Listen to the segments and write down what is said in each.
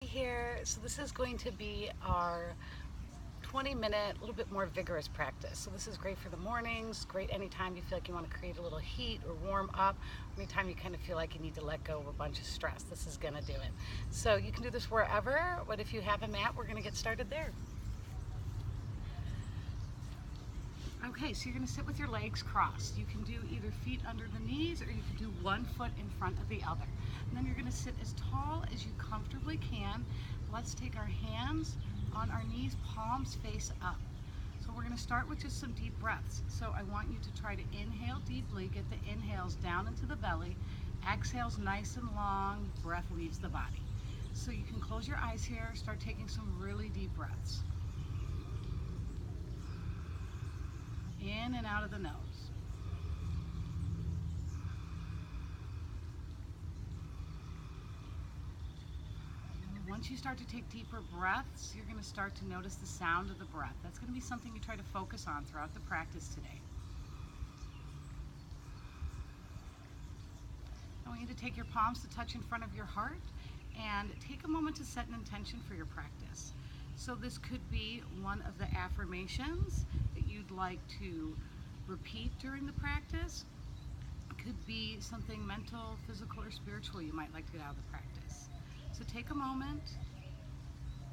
here. So this is going to be our 20-minute, a little bit more vigorous practice. So this is great for the mornings, great anytime you feel like you want to create a little heat or warm up, anytime you kind of feel like you need to let go of a bunch of stress, this is going to do it. So you can do this wherever, but if you have a mat, we're going to get started there. Okay, so you're going to sit with your legs crossed. You can do either feet under the knees or you can do one foot in front of the other. And then you're going to sit as tall as you comfortably can. Let's take our hands on our knees, palms face up. So we're going to start with just some deep breaths. So I want you to try to inhale deeply, get the inhales down into the belly, exhales nice and long, breath leaves the body. So you can close your eyes here, start taking some really deep breaths. In and out of the nose. Once you start to take deeper breaths, you're going to start to notice the sound of the breath. That's going to be something you try to focus on throughout the practice today. I want you to take your palms to touch in front of your heart and take a moment to set an intention for your practice. So this could be one of the affirmations that you'd like to repeat during the practice. It could be something mental, physical, or spiritual you might like to get out of the practice. So take a moment,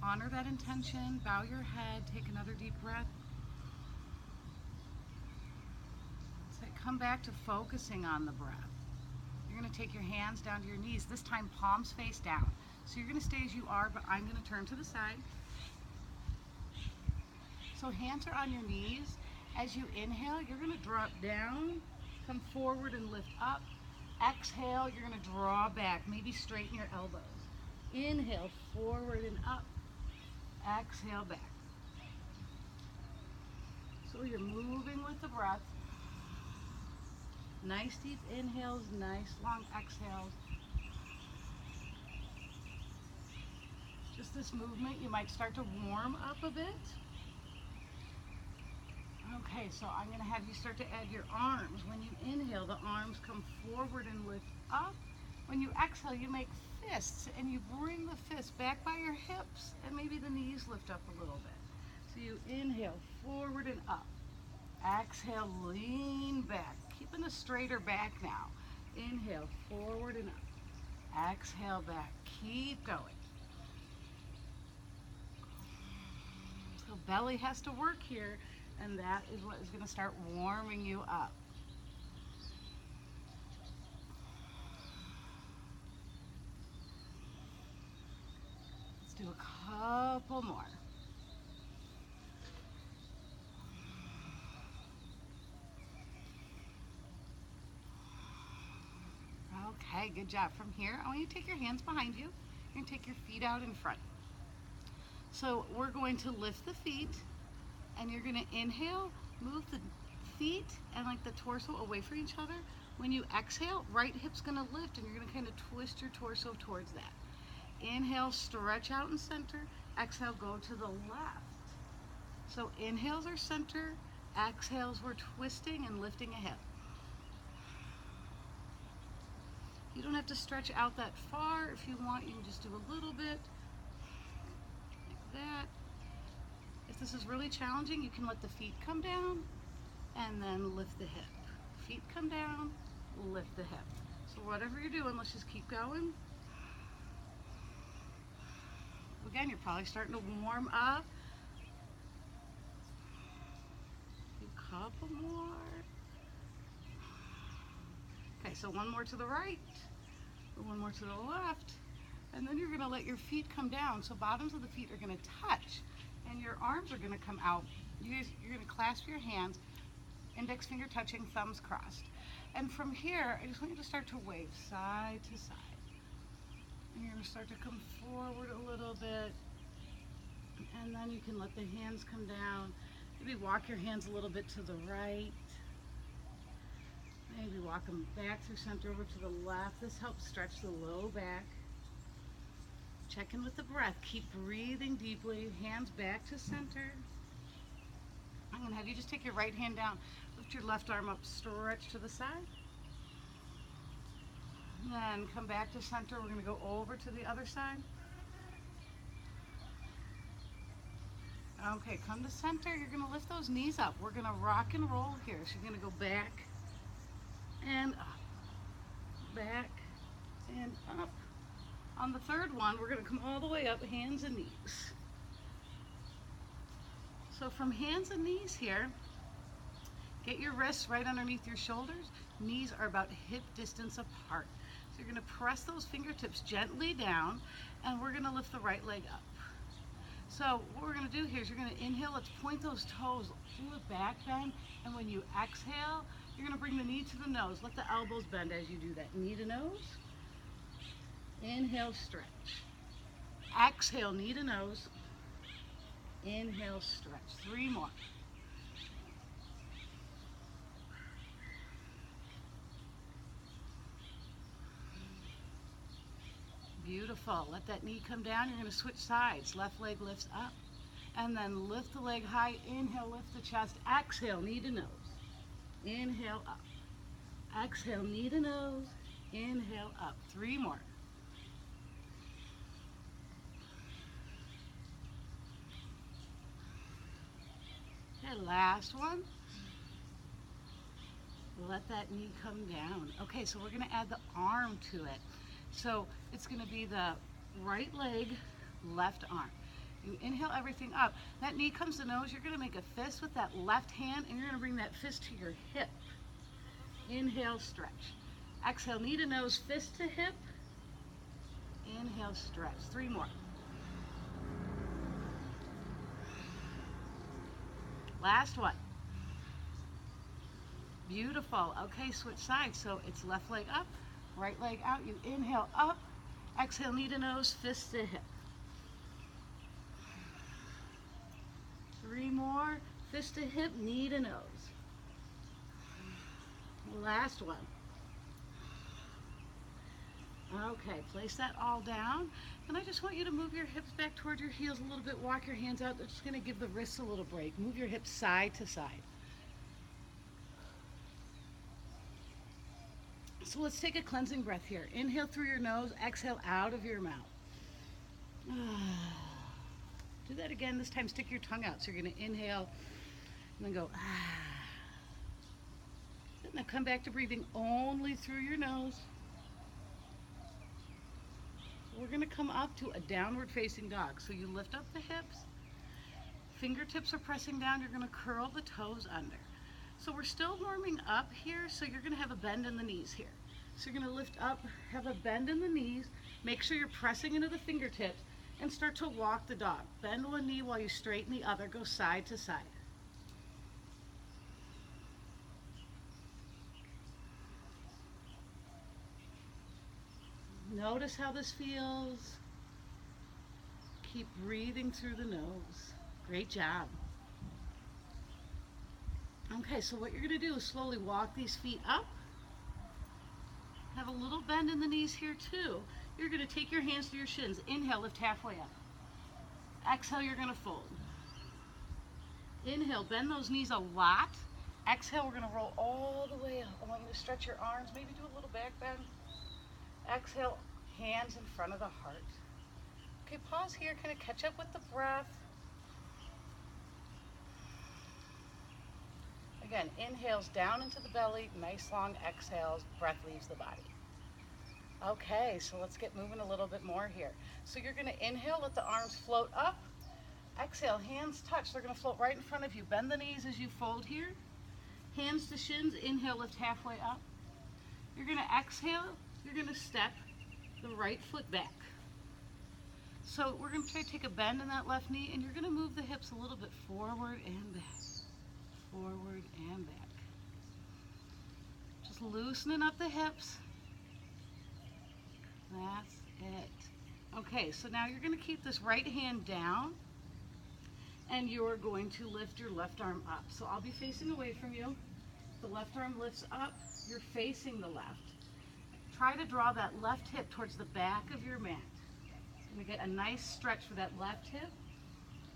honor that intention, bow your head, take another deep breath. So come back to focusing on the breath. You're going to take your hands down to your knees, this time palms face down. So you're going to stay as you are, but I'm going to turn to the side. So hands are on your knees. As you inhale, you're going to drop down, come forward and lift up. Exhale, you're going to draw back, maybe straighten your elbows. Inhale, forward and up. Exhale, back. So you're moving with the breath. Nice deep inhales, nice long exhales. Just this movement, you might start to warm up a bit. Okay, so I'm going to have you start to add your arms. When you inhale, the arms come forward and lift up. When you exhale, you make fists and you bring the fists back by your hips and maybe the knees lift up a little bit. So you inhale, forward and up. Exhale, lean back, keeping a straighter back now. Inhale, forward and up. Exhale, back. Keep going. So belly has to work here, and that is what is going to start warming you up. Let's do a couple more. Okay, good job. From here, I want you to take your hands behind you. You're going to take your feet out in front. So we're going to lift the feet, and you're going to inhale, move the feet and like the torso away from each other. When you exhale, right hip's going to lift, and you're going to kind of twist your torso towards that. Inhale, stretch out and center. Exhale, go to the left. So inhales are center, exhales we're twisting and lifting a hip. You don't have to stretch out that far. If you want, you can just do a little bit, like that. If this is really challenging, you can let the feet come down and then lift the hip. Feet come down, lift the hip. So whatever you're doing, let's just keep going. Again, you're probably starting to warm up. A couple more. Okay, so one more to the right, one more to the left, and then you're going to let your feet come down. So bottoms of the feet are going to touch, and your arms are going to come out. You're going to clasp your hands, index finger touching, thumbs crossed. And from here, I just want you to start to wave side to side. And you're going to start to come forward a little bit, and then you can let the hands come down. Maybe walk your hands a little bit to the right. Maybe walk them back through center over to the left. This helps stretch the low back. Check in with the breath. Keep breathing deeply. Hands back to center. I'm going to have you just take your right hand down. Lift your left arm up. Stretch to the side. Then come back to center. We're going to go over to the other side. Okay, come to center. You're gonna lift those knees up. We're gonna rock and roll here. So you're gonna go back and up, back and up. On the third one, we're gonna come all the way up, hands and knees. So from hands and knees here, get your wrists right underneath your shoulders. Knees are about hip distance apart. So you're gonna press those fingertips gently down, and we're gonna lift the right leg up. So what we're gonna do here is you're gonna inhale, let's point those toes, do a back bend, and when you exhale, you're gonna bring the knee to the nose. Let the elbows bend as you do that. Knee to nose, inhale, stretch. Exhale, knee to nose, inhale, stretch. 3 more. Beautiful. Let that knee come down. You're going to switch sides. Left leg lifts up. And then lift the leg high. Inhale, lift the chest. Exhale, knee to nose. Inhale, up. Exhale, knee to nose. Inhale, up. 3 more. Okay, last one. Let that knee come down. Okay, so we're going to add the arm to it. So it's going to be the right leg, left arm. You inhale everything up. That knee comes to nose. You're going to make a fist with that left hand, and you're going to bring that fist to your hip. Inhale, stretch. Exhale, knee to nose, fist to hip. Inhale, stretch. 3 more. Last one. Beautiful. Okay, switch sides. So it's left leg up, right leg out. You inhale up, exhale, knee to nose, fist to hip. 3 more, fist to hip, knee to nose. Last one. Okay, place that all down. And I just want you to move your hips back towards your heels a little bit. Walk your hands out. That's just going to give the wrists a little break. Move your hips side to side. So let's take a cleansing breath here. Inhale through your nose, exhale out of your mouth. Do that again. This time stick your tongue out. So you're going to inhale and then go. Now come back to breathing only through your nose. We're going to come up to a downward facing dog. So you lift up the hips. Fingertips are pressing down. You're going to curl the toes under. So we're still warming up here, so you're going to have a bend in the knees here. So you're going to lift up, have a bend in the knees, make sure you're pressing into the fingertips, and start to walk the dog. Bend one knee while you straighten the other, go side to side. Notice how this feels. Keep breathing through the nose. Great job. Okay, so what you're going to do is slowly walk these feet up. Have a little bend in the knees here too. You're going to take your hands to your shins. Inhale, lift halfway up. Exhale, you're going to fold. Inhale, bend those knees a lot. Exhale, we're going to roll all the way up. I want you to stretch your arms, maybe do a little back bend. Exhale, hands in front of the heart. Okay, pause here, kind of catch up with the breath. Again, inhales down into the belly, nice long exhales, breath leaves the body. Okay, so let's get moving a little bit more here. So you're going to inhale, let the arms float up. Exhale, hands touch. They're going to float right in front of you. Bend the knees as you fold here. Hands to shins, inhale, lift halfway up. You're going to exhale, you're going to step the right foot back. So we're going to try to take a bend in that left knee, and you're going to move the hips a little bit forward and back. Forward and back. Just loosening up the hips. That's it. Okay, so now you're going to keep this right hand down, and you're going to lift your left arm up. So I'll be facing away from you. The left arm lifts up. You're facing the left. Try to draw that left hip towards the back of your mat. You're going to get a nice stretch for that left hip.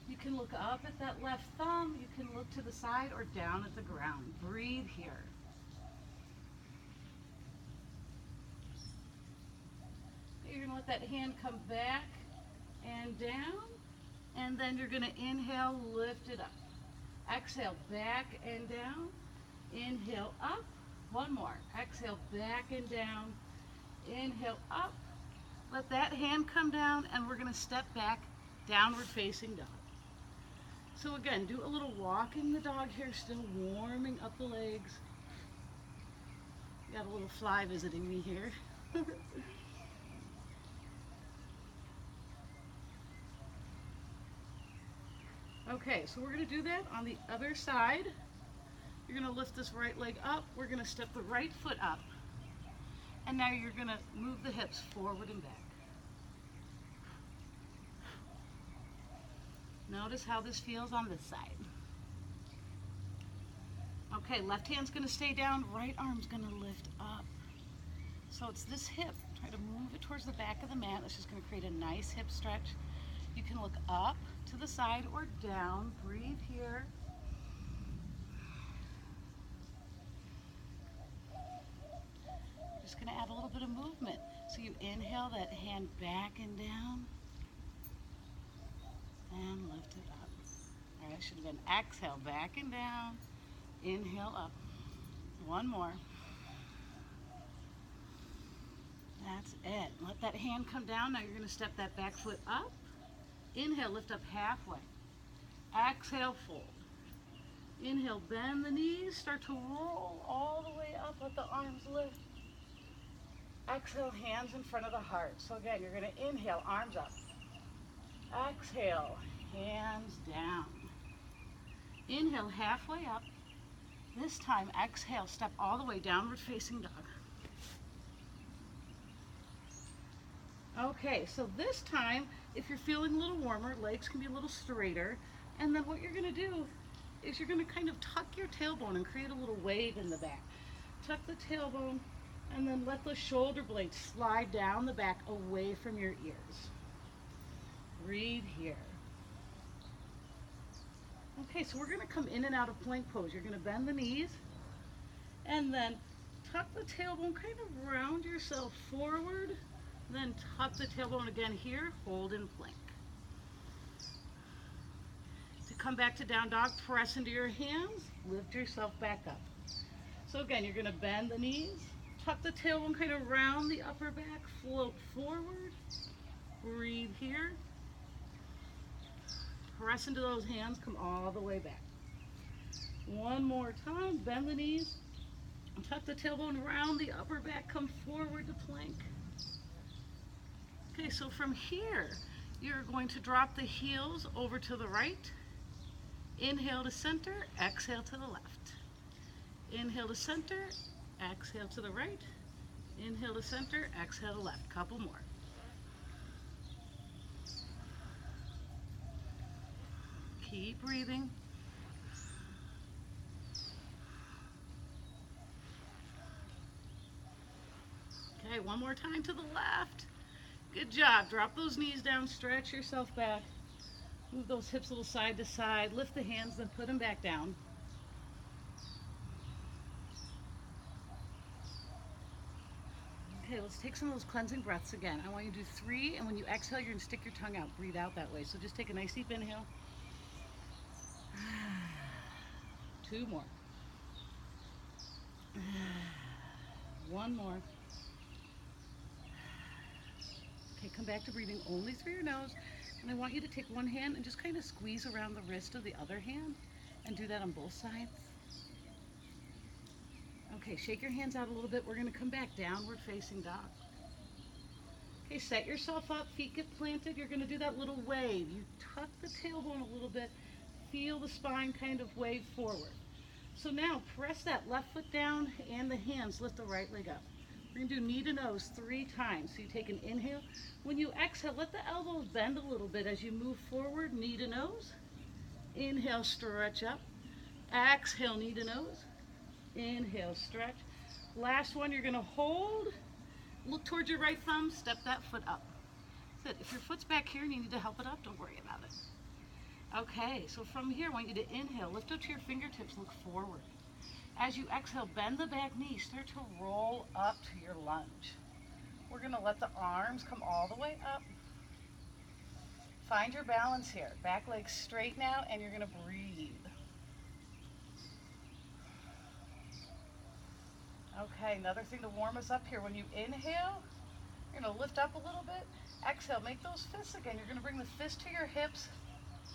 You can look up at that left thumb. You can look to the side or down at the ground. Breathe here. You're going to let that hand come back and down, and And then you're gonna inhale, lift it up. Exhale, back and down. Inhale, up. One more. Exhale, back and down. Inhale, up. Let that hand come down, and we're gonna step back, downward facing dog. So again, do a little walking the dog here, still warming up the legs. Got a little fly visiting me here. Okay, so we're gonna do that on the other side. You're gonna lift this right leg up. We're gonna step the right foot up. And now you're gonna move the hips forward and back. Notice how this feels on this side. Okay, left hand's gonna stay down, right arm's gonna lift up. So it's this hip. Try to move it towards the back of the mat. It's just gonna create a nice hip stretch. You can look up to the side or down. Breathe here. Just gonna add a little bit of movement. So you inhale that hand back and down. And lift it up. All right, should have been exhale, back and down. Inhale up. One more. That's it. Let that hand come down. Now you're going to step that back foot up. Inhale, lift up halfway. Exhale, fold. Inhale, bend the knees. Start to roll all the way up. Let the arms lift. Exhale, hands in front of the heart. So again, you're going to inhale, arms up. Exhale, hands down. Inhale, halfway up. This time, exhale, step all the way, downward facing dog. Okay, so this time, if you're feeling a little warmer, legs can be a little straighter. And then what you're gonna do is you're gonna kind of tuck your tailbone and create a little wave in the back. Tuck the tailbone and then let the shoulder blades slide down the back away from your ears. Breathe here. Okay, so we're going to come in and out of plank pose. You're going to bend the knees and then tuck the tailbone, kind of round yourself forward, then tuck the tailbone again here, hold in plank. To come back to down dog, press into your hands, lift yourself back up. So again, you're going to bend the knees, tuck the tailbone, kind of round the upper back, float forward, breathe here. Press into those hands, come all the way back. One more time, bend the knees, tuck the tailbone around the upper back, come forward to plank. Okay, so from here, you're going to drop the heels over to the right. Inhale to center, exhale to the left. Inhale to center, exhale to the right. Inhale to center, exhale to left. Couple more. Keep breathing. Okay, one more time to the left. Good job. Drop those knees down, stretch yourself back. Move those hips a little side to side. Lift the hands, then put them back down. Okay, let's take some of those cleansing breaths again. I want you to do 3, and when you exhale, you're going to stick your tongue out. Breathe out that way. So just take a nice deep inhale. 2 more. 1 more. Okay, come back to breathing only through your nose. And I want you to take one hand and just kind of squeeze around the wrist of the other hand. And do that on both sides. Okay, shake your hands out a little bit. We're going to come back, downward facing dog. Okay, set yourself up, feet get planted. You're going to do that little wave. You tuck the tailbone a little bit. Feel the spine kind of wave forward. So now press that left foot down and the hands lift the right leg up. We're going to do knee to nose 3 times. So you take an inhale. When you exhale, let the elbows bend a little bit as you move forward, knee to nose. Inhale, stretch up. Exhale, knee to nose. Inhale, stretch. Last one, you're going to hold. Look towards your right thumb, step that foot up. That's it. If your foot's back here and you need to help it up, don't worry about it. Okay, so from here, I want you to inhale, lift up to your fingertips, look forward. As you exhale, bend the back knee, start to roll up to your lunge. We're gonna let the arms come all the way up. Find your balance here. Back leg straight now, and you're gonna breathe. Okay, another thing to warm us up here. When you inhale, you're gonna lift up a little bit. Exhale, make those fists again. You're gonna bring the fist to your hips,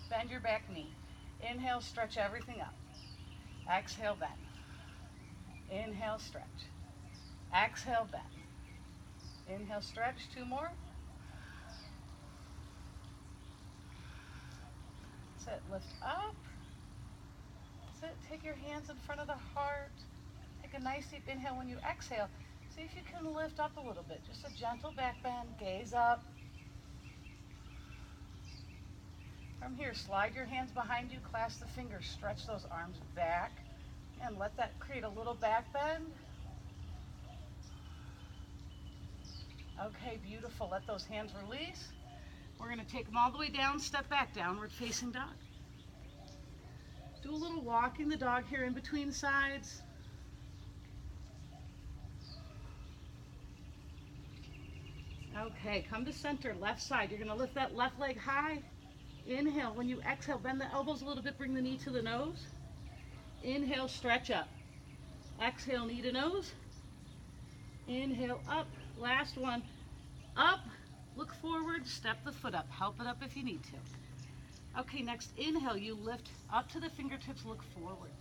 bend your back knee. Inhale, stretch everything up. Exhale, bend. Inhale, stretch. Exhale, bend. Inhale, stretch. 2 more. That's it. Lift up. That's it. Take your hands in front of the heart. Take a nice deep inhale. When you exhale, see if you can lift up a little bit. Just a gentle back bend. Gaze up. From here, slide your hands behind you. Clasp the fingers. Stretch those arms back. And let that create a little back bend. Okay, beautiful. Let those hands release. We're going to take them all the way down, step back, downward facing dog. Do a little walking the dog here in between sides. Okay, come to center, left side. You're going to lift that left leg high. Inhale. When you exhale, bend the elbows a little bit, bring the knee to the nose. Inhale, stretch up. Exhale, knee to nose. Inhale, up. Last one. Up. Look forward, step the foot up. Help it up if you need to. Okay, next inhale, you lift up to the fingertips, look forward.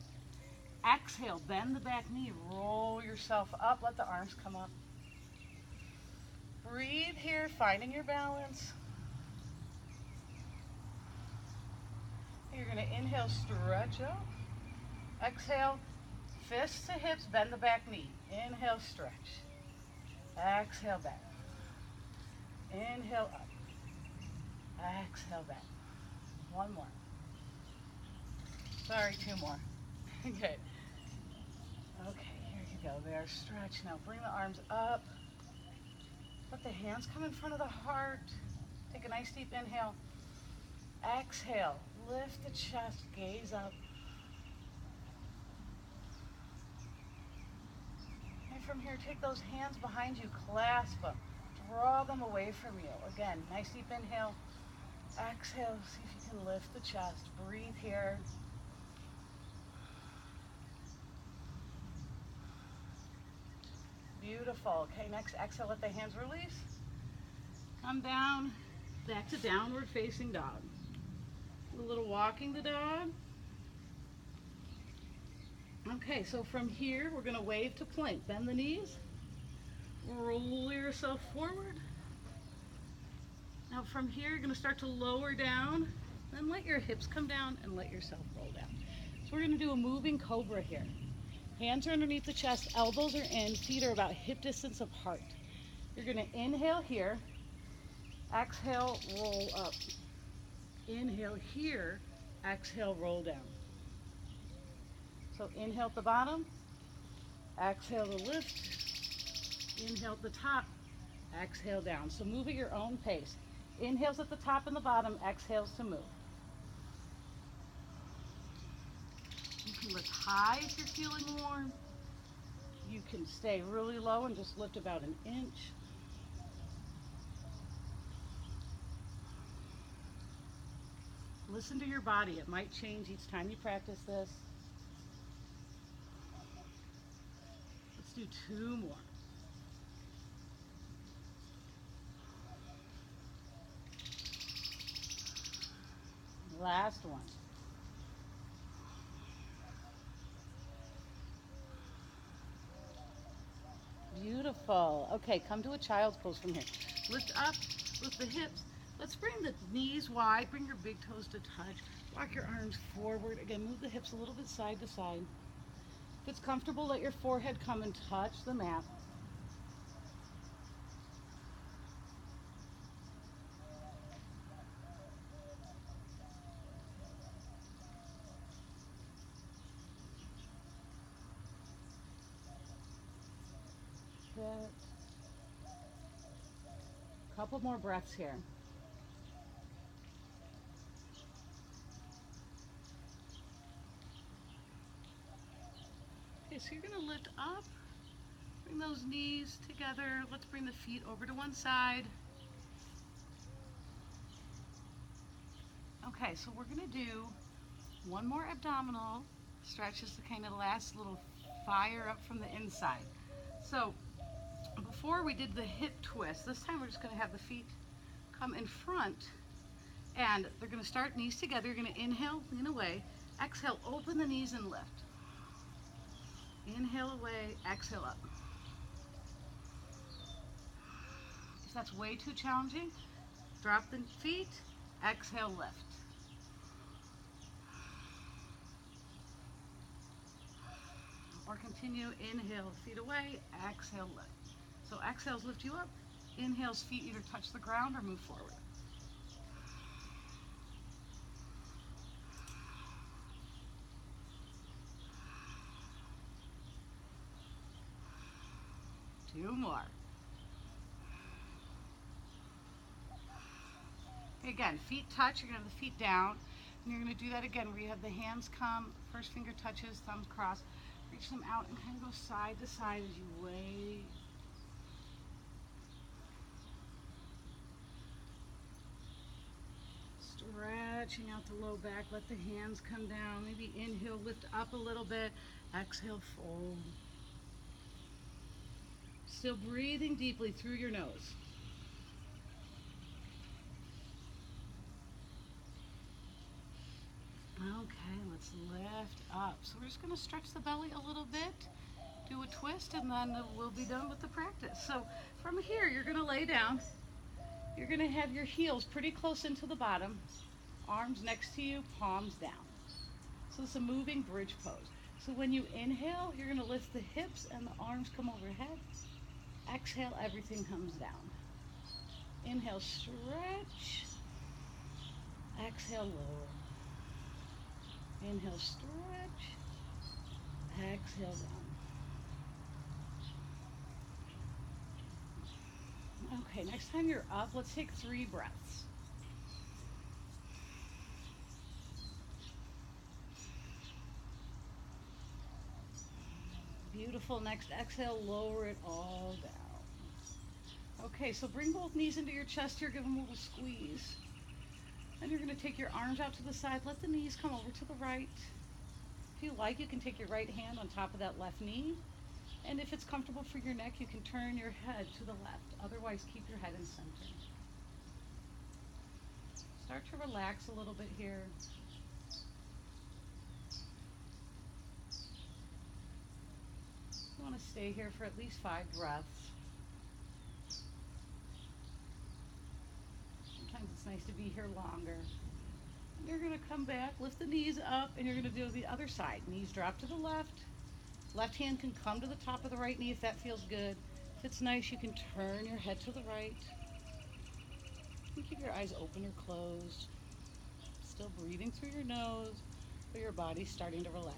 Exhale, bend the back knee, roll yourself up, let the arms come up. Breathe here, finding your balance. You're gonna inhale, stretch up. Exhale, fists to hips, bend the back knee. Inhale, stretch. Exhale, back. Inhale up. Exhale back. 1 more. Sorry, 2 more. Good. Okay, here you go. There, stretch. Now bring the arms up. Let the hands come in front of the heart. Take a nice deep inhale. Exhale. Lift the chest. Gaze up. And from here, take those hands behind you. Clasp them. Draw them away from you. Again, nice deep inhale. Exhale, see if you can lift the chest. Breathe here. Beautiful. Okay, next exhale, let the hands release. Come down, back to downward facing dog. A little walking the dog. Okay, so from here, we're gonna wave to plank. Bend the knees. Roll yourself forward. Now from here, you're going to start to lower down, then let your hips come down and let yourself roll down. So we're going to do a moving cobra here. Hands are underneath the chest, elbows are in, feet are about hip distance apart. You're going to inhale here, exhale, roll up. Inhale here, exhale, roll down. So inhale at the bottom, exhale to lift. Inhale at the top, exhale down. So move at your own pace. Inhales at the top and the bottom, exhales to move. You can lift high if you're feeling warm. You can stay really low and just lift about 1 inch. Listen to your body. It might change each time you practice this. Let's do 2 more. Last one. Beautiful. Okay, come to a child's pose from here. Lift up, lift the hips. Let's bring the knees wide, bring your big toes to touch. Walk your arms forward. Again, move the hips a little bit side to side. If it's comfortable, let your forehead come and touch the mat. Good. Couple more breaths here. Okay, so you're going to lift up, bring those knees together. Let's bring the feet over to one side. Okay, so we're gonna do one more abdominal stretch, just the kind of last little fire up from the inside. So before we did the hip twist, this time we're just gonna have the feet come in front, and they're gonna start knees together. You're gonna inhale, lean away, exhale, open the knees and lift. Inhale away, exhale up. If that's way too challenging, drop the feet, exhale, lift. Or continue, inhale, feet away, exhale, lift. So exhales lift you up, inhales, feet either touch the ground or move forward. Two more. Okay, again, feet touch, you're gonna have the feet down, and you're gonna do that again where you have the hands come, first finger touches, thumbs cross, reach them out and kind of go side to side as you wait. Stretching out the low back, let the hands come down, maybe inhale, lift up a little bit, exhale, fold. Still breathing deeply through your nose. Okay, let's lift up. So we're just gonna stretch the belly a little bit, do a twist, and then we'll be done with the practice. So from here, you're gonna lay down. You're gonna have your heels pretty close into the bottom, arms next to you, palms down. So it's a moving bridge pose. So when you inhale, you're gonna lift the hips and the arms come overhead. Exhale, everything comes down. Inhale, stretch. Exhale, lower. Inhale, stretch. Exhale, down. Okay, next time you're up, let's take 3 breaths. Beautiful. Next exhale, lower it all down. Okay, so bring both knees into your chest here, give them a little squeeze. And you're gonna take your arms out to the side, let the knees come over to the right. If you like, you can take your right hand on top of that left knee. And if it's comfortable for your neck, you can turn your head to the left. Otherwise, keep your head in center. Start to relax a little bit here. You want to stay here for at least 5 breaths. Sometimes it's nice to be here longer. And you're going to come back, lift the knees up, and you're going to do the other side. Knees drop to the left. Left hand can come to the top of the right knee if that feels good. If it's nice, you can turn your head to the right. You keep your eyes open or closed. Still breathing through your nose, but your body's starting to relax.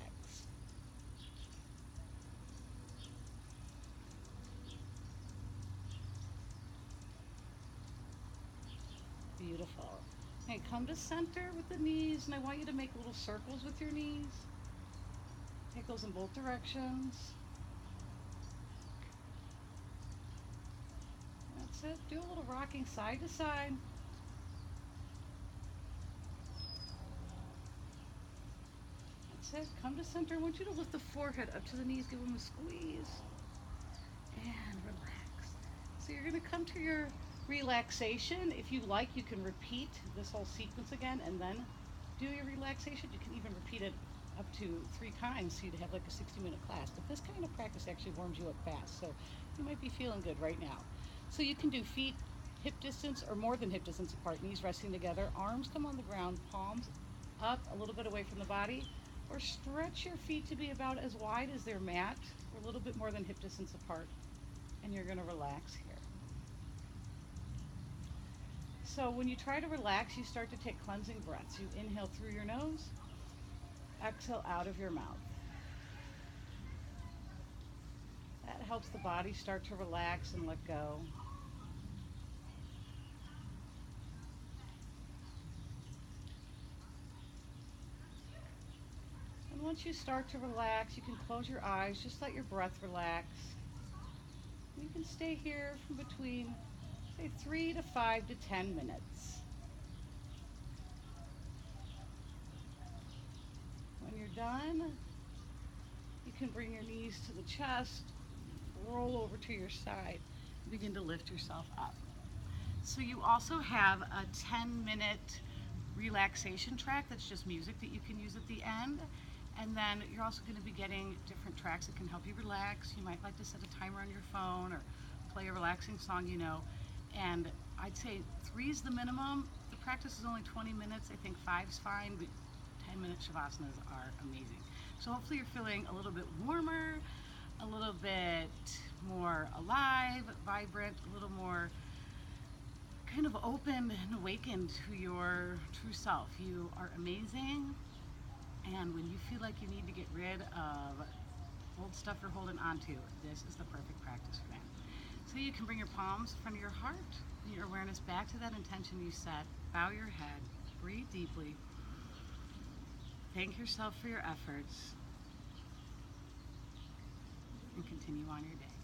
Beautiful. Okay, come to center with the knees, and I want you to make little circles with your knees. Take those in both directions. That's it. Do a little rocking side to side. That's it. Come to center. I want you to lift the forehead up to the knees. Give them a squeeze. And relax. So you're going to come to your relaxation. If you like, you can repeat this whole sequence again and then do your relaxation. You can even repeat it up to 3 times so you'd have like a 60-minute class. But this kind of practice actually warms you up fast, so you might be feeling good right now. So you can do feet hip distance or more than hip distance apart, knees resting together, arms come on the ground, palms up a little bit away from the body, or stretch your feet to be about as wide as their mat, or a little bit more than hip distance apart, and you're going to relax here. So when you try to relax, you start to take cleansing breaths. You inhale through your nose, exhale out of your mouth. That helps the body start to relax and let go. And once you start to relax, you can close your eyes, just let your breath relax. You can stay here from between, say, 3 to 5 to 10 minutes. done, you can bring your knees to the chest, roll over to your side, and begin to lift yourself up. So you also have a 10-minute relaxation track that's just music that you can use at the end. And then you're also going to be getting different tracks that can help you relax. You might like to set a timer on your phone or play a relaxing song you know. And I'd say 3 is the minimum. The practice is only 20 minutes. I think 5's fine, but 10-minute Shavasana are amazing. So hopefully you're feeling a little bit warmer, a little bit more alive, vibrant, a little more kind of open and awakened to your true self. You are amazing. And when you feel like you need to get rid of old stuff you're holding onto, this is the perfect practice for that. So you can bring your palms in front of your heart, your awareness back to that intention you set. Bow your head, breathe deeply. Thank yourself for your efforts, and continue on your day.